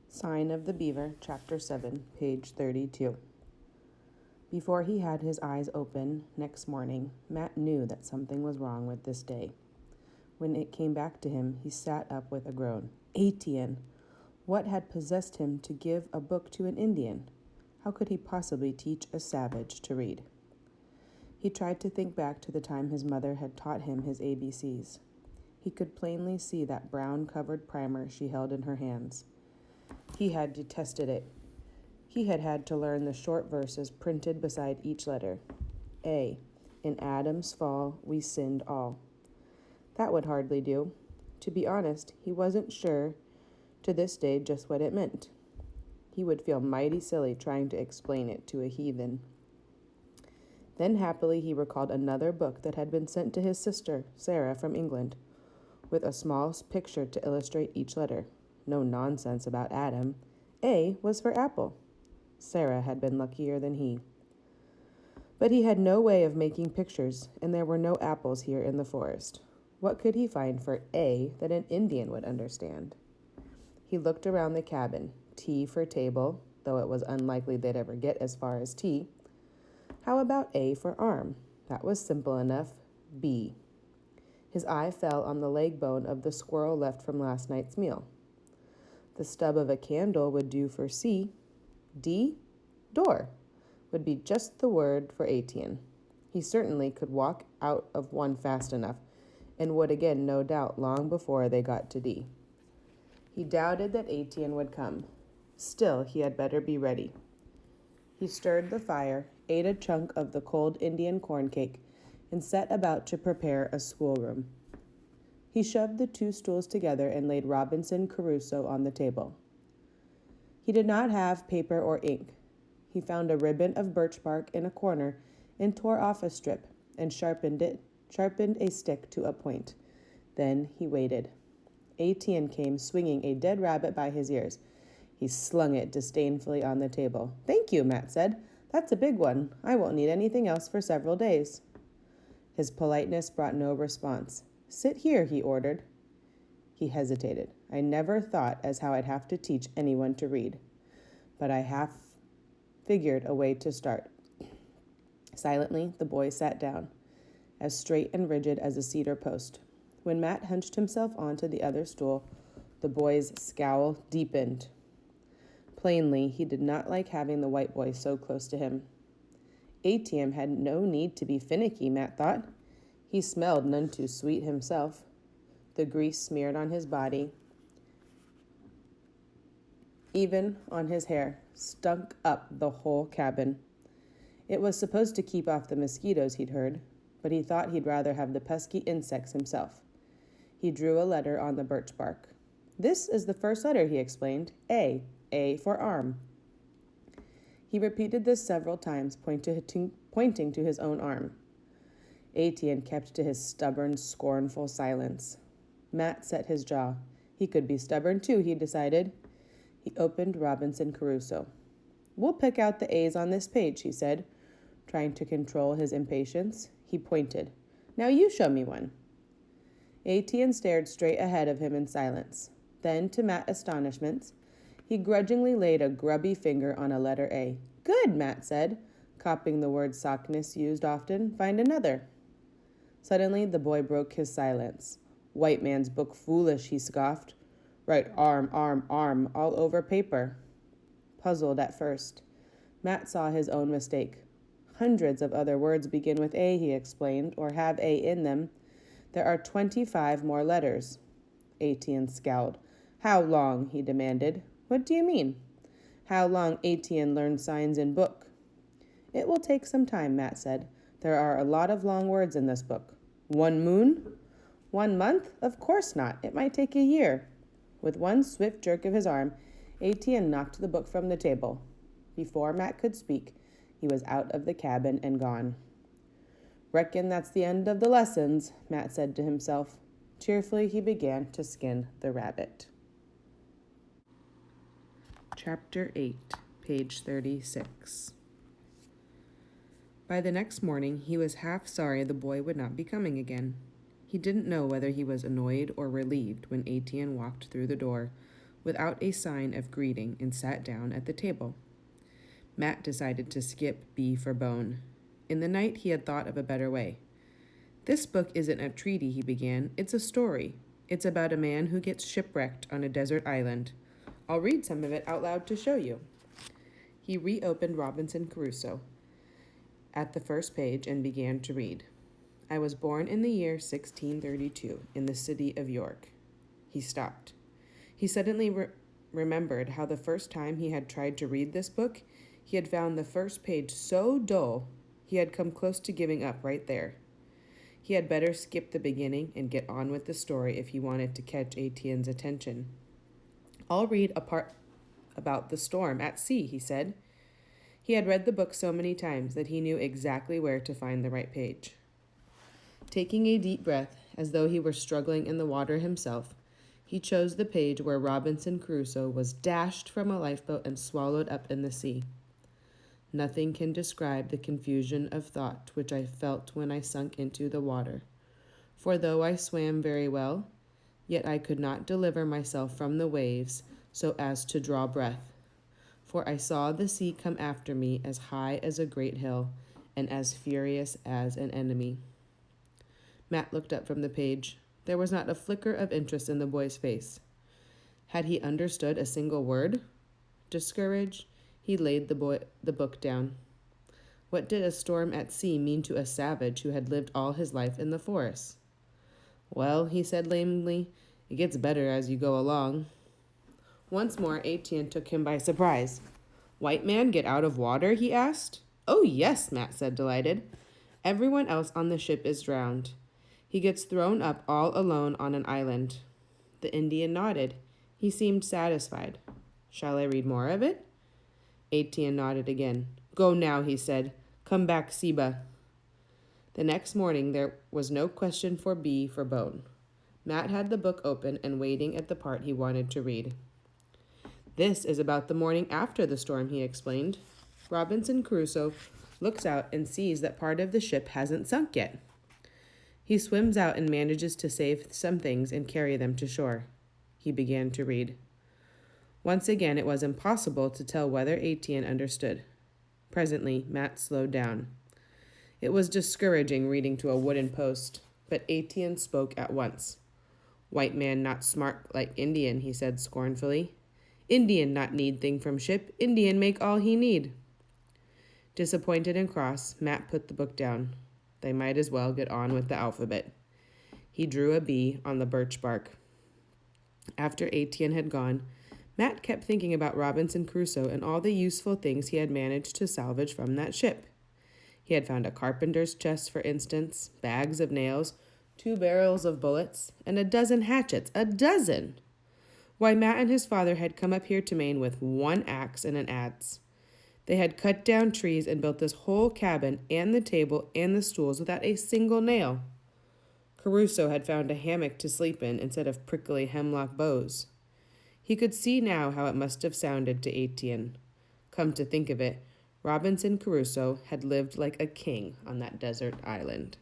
Sign of the Beaver, Chapter 7, page 32. Before he had his eyes open next morning, Matt knew that something was wrong with this day. When it came back to him, he sat up with a groan. Etienne! What had possessed him to give a book to an Indian? How could he possibly teach a savage to read? He tried to think back to the time his mother had taught him his ABCs. He could plainly see that brown-covered primer she held in her hands. He had detested it. He had had to learn the short verses printed beside each letter. A. In Adam's fall, we sinned all. That would hardly do. To be honest, he wasn't sure to this day just what it meant. He would feel mighty silly trying to explain it to a heathen. Then happily he recalled another book that had been sent to his sister, Sarah, from England, with a small picture to illustrate each letter. No nonsense about Adam. A was for apple. Sarah had been luckier than he. But he had no way of making pictures, and there were no apples here in the forest. What could he find for A that an Indian would understand? He looked around the cabin. T for table, though it was unlikely they'd ever get as far as T. How about A for arm? That was simple enough. B. His eye fell on the leg bone of the squirrel left from last night's meal. The stub of a candle would do for C. D. Door would be just the word for Etienne. He certainly could walk out of one fast enough, and would again, no doubt, long before they got to D. He doubted that Etienne would come. Still, he had better be ready. He stirred the fire, ate a chunk of the cold Indian corn cake, and set about to prepare a schoolroom. He shoved the two stools together and laid Robinson Crusoe on the table. He did not have paper or ink. He found a ribbon of birch bark in a corner and tore off a strip and sharpened a stick to a point. Then he waited. Etienne came swinging a dead rabbit by his ears. He slung it disdainfully on the table. "Thank you," Matt said. "That's a big one. I won't need anything else for several days." His politeness brought no response. "Sit here," he ordered. He hesitated. "I never thought as how I'd have to teach anyone to read. But I half figured a way to start." Silently, the boy sat down, as straight and rigid as a cedar post. When Matt hunched himself onto the other stool, the boy's scowl deepened. Plainly, he did not like having the white boy so close to him. Etienne had no need to be finicky, Matt thought. He smelled none too sweet himself. The grease smeared on his body, even on his hair, stunk up the whole cabin. It was supposed to keep off the mosquitoes, he'd heard, but he thought he'd rather have the pesky insects himself. He drew a letter on the birch bark. "This is the first letter," he explained. A for arm. He repeated this several times, pointing to his own arm. Etienne kept to his stubborn, scornful silence. Matt set his jaw. He could be stubborn too, he decided. He opened Robinson Crusoe. "We'll pick out the A's on this page," he said, trying to control his impatience. He pointed. "Now you show me one." Etienne stared straight ahead of him in silence. Then, to Matt's astonishment, he grudgingly laid a grubby finger on a letter A. "Good," Matt said, copying the word sockness used often. "Find another." Suddenly, the boy broke his silence. "White man's book foolish," he scoffed. "Write arm, all over paper." Puzzled at first, Matt saw his own mistake. "Hundreds of other words begin with A," he explained, "or have A in them. There are 25 more letters." Etienne scowled. "How long?" he demanded. "What do you mean?" "How long Etienne learned signs in book." "It will take some time," Matt said. "There are a lot of long words in this book." "1 moon? 1 month? Of course not. It might take a year." With one swift jerk of his arm, Etienne knocked the book from the table. Before Matt could speak, he was out of the cabin and gone. "Reckon that's the end of the lessons," Matt said to himself. Cheerfully, he began to skin the rabbit. Chapter 8, page 36. By the next morning, he was half sorry the boy would not be coming again. He didn't know whether he was annoyed or relieved when Etienne walked through the door without a sign of greeting, and sat down at the table. Matt decided to skip B for bone. In the night, he had thought of a better way. "This book isn't a treaty," he began. "It's a story. It's about a man who gets shipwrecked on a desert island. I'll read some of it out loud to show you." He reopened Robinson Crusoe at the first page and began to read. "I was born in the year 1632 in the city of York." He stopped. He suddenly remembered how the first time he had tried to read this book, he had found the first page so dull he had come close to giving up right there. He had better skip the beginning and get on with the story if he wanted to catch Etienne's attention. "I'll read a part about the storm at sea," he said. He had read the book so many times that he knew exactly where to find the right page. Taking a deep breath, as though he were struggling in the water himself, he chose the page where Robinson Crusoe was dashed from a lifeboat and swallowed up in the sea. "Nothing can describe the confusion of thought which I felt when I sunk into the water. For though I swam very well, yet I could not deliver myself from the waves so as to draw breath. For I saw the sea come after me as high as a great hill, and as furious as an enemy." Matt looked up from the page. There was not a flicker of interest in the boy's face. Had he understood a single word? Discouraged, he laid the book down. What did a storm at sea mean to a savage who had lived all his life in the forest? "Well," he said lamely, "it gets better as you go along." Once more, Etienne took him by surprise. "White man get out of water?" he asked. "Oh, yes," Matt said, delighted. "Everyone else on the ship is drowned. He gets thrown up all alone on an island." The Indian nodded. He seemed satisfied. "Shall I read more of it?" Etienne nodded again. "Go now," he said. "Come back, Seba." The next morning there was no question for B for bone. Matt had the book open and waiting at the part he wanted to read. "This is about the morning after the storm," he explained. "Robinson Crusoe looks out and sees that part of the ship hasn't sunk yet. He swims out and manages to save some things and carry them to shore." He began to read. Once again, it was impossible to tell whether Etienne understood. Presently, Matt slowed down. It was discouraging reading to a wooden post, but Etienne spoke at once. "White man not smart like Indian," he said scornfully. "Indian not need thing from ship. Indian make all he need." Disappointed and cross, Matt put the book down. They might as well get on with the alphabet. He drew a B on the birch bark. After Etienne had gone, Matt kept thinking about Robinson Crusoe and all the useful things he had managed to salvage from that ship. He had found a carpenter's chest, for instance, bags of nails, 2 barrels of bullets, and a dozen hatchets. A dozen! Why, Matt and his father had come up here to Maine with 1 axe and an adze. They had cut down trees and built this whole cabin and the table and the stools without a single nail. Crusoe had found a hammock to sleep in instead of prickly hemlock boughs. He could see now how it must have sounded to Etienne. Come to think of it, Robinson Crusoe had lived like a king on that desert island.